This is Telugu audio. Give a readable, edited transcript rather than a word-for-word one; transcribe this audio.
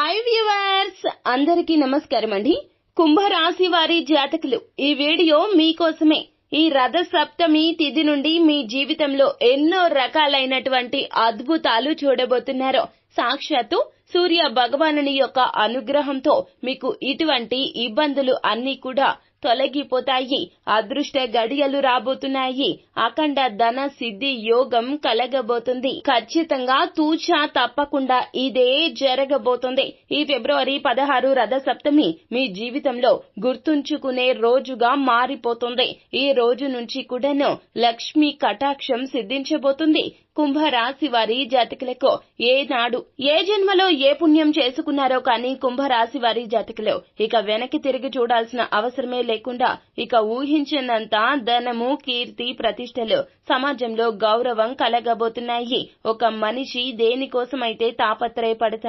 హాయ్ వ్యూవర్స్, అందరికీ నమస్కారం అండి. కుంభరాశి వారి జాతకులు, ఈ వీడియో మీకోసమే. ఈ రథ సప్తమి తిథి నుండి మీ జీవితంలో ఎన్నో రకాలైనటువంటి అద్భుతాలు చూడబోతున్నారు. సాక్షాత్తు సూర్య భగవానుని యొక్క అనుగ్రహంతో మీకు ఇటువంటి ఇబ్బందులు అన్నీ కూడా తొలగిపోతాయి. అదృష్ట గడియలు రాబోతున్నాయి. అఖండ ధన సిద్ధి యోగం కలగబోతుంది. ఖచ్చితంగా తూచా తప్పకుండా ఇదే జరగబోతుంది. ఈ ఫిబ్రవరి 16 రథ సప్తమి మీ జీవితంలో గుర్తుంచుకునే రోజుగా మారిపోతుంది. ఈ రోజు నుంచి కూడాను లక్ష్మీ కటాక్షం సిద్ధించబోతుంది. కుంభరాశి వారి జాతకులకు ఏనాడు ఏ జన్మలో ఏ పుణ్యం చేసుకున్నారో కానీ కుంభరాశి వారి జాతకులు ఇక వెనక్కి తిరిగి చూడాల్సిన అవసరమే లేకుండా ఇక ఊహించినంత ధనము, కీర్తి, ప్రతిష్టలు, సమాజంలో గౌరవం కలగబోతున్నాయి. ఒక మనిషి దేనికోసమైతే తాపత్రయపడతాడు,